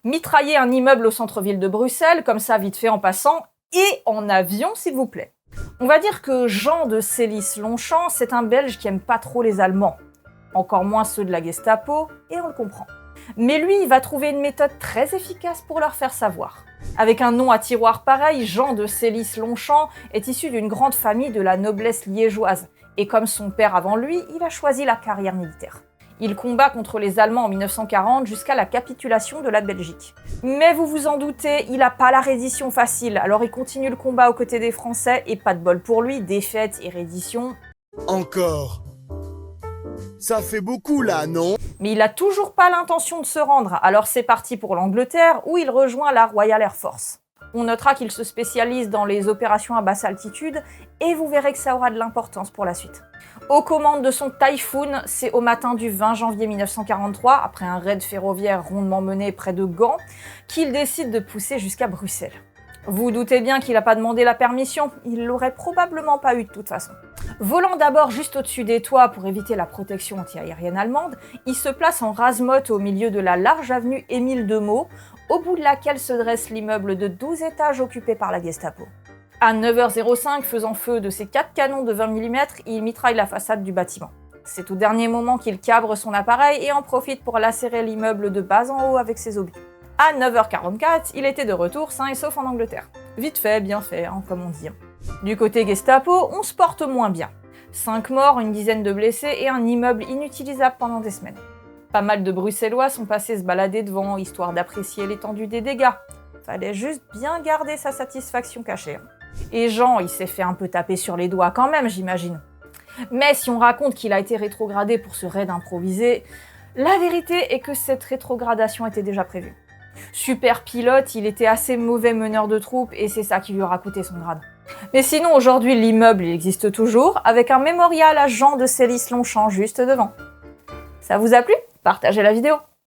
Mitrailler un immeuble au centre-ville de Bruxelles, comme ça vite fait en passant, et en avion s'il vous plaît. On va dire que Jean de Sélis-Longchamp, c'est un Belge qui aime pas trop les Allemands. Encore moins ceux de la Gestapo, et on le comprend. Mais lui, il va trouver une méthode très efficace pour leur faire savoir. Avec un nom à tiroir pareil, Jean de Sélis-Longchamp est issu d'une grande famille de la noblesse liégeoise. Et comme son père avant lui, il a choisi la carrière militaire. Il combat contre les Allemands en 1940 jusqu'à la capitulation de la Belgique. Mais vous vous en doutez, il n'a pas la reddition facile, alors il continue le combat aux côtés des Français et pas de bol pour lui, défaite et reddition. Encore. Ça fait beaucoup là, non? Mais il a toujours pas l'intention de se rendre, alors c'est parti pour l'Angleterre où il rejoint la Royal Air Force. On notera qu'il se spécialise dans les opérations à basse altitude et vous verrez que ça aura de l'importance pour la suite. Aux commandes de son Typhoon, c'est au matin du 20 janvier 1943, après un raid ferroviaire rondement mené près de Gand, qu'il décide de pousser jusqu'à Bruxelles. Vous doutez bien qu'il n'a pas demandé la permission, il l'aurait probablement pas eu de toute façon. Volant d'abord juste au-dessus des toits pour éviter la protection antiaérienne allemande, il se place en rase-motte au milieu de la large avenue Émile Demeaux, au bout de laquelle se dresse l'immeuble de 12 étages occupé par la Gestapo. À 9h05, faisant feu de ses 4 canons de 20 mm, il mitraille la façade du bâtiment. C'est au dernier moment qu'il cabre son appareil et en profite pour lacérer l'immeuble de bas en haut avec ses obus. À 9h44, il était de retour sain et sauf en Angleterre. Vite fait, bien fait, comme on dit. Du côté Gestapo, on se porte moins bien. 5 morts, une dizaine de blessés et un immeuble inutilisable pendant des semaines. Pas mal de Bruxellois sont passés se balader devant, histoire d'apprécier l'étendue des dégâts. Fallait juste bien garder sa satisfaction cachée. Et Jean, il s'est fait un peu taper sur les doigts quand même, j'imagine. Mais si on raconte qu'il a été rétrogradé pour ce raid improvisé, la vérité est que cette rétrogradation était déjà prévue. Super pilote, il était assez mauvais meneur de troupes et c'est ça qui lui aura coûté son grade. Mais sinon, aujourd'hui, l'immeuble il existe toujours, avec un mémorial à Jean de Sélis-Longchamp juste devant. Ça vous a plu? Partagez la vidéo!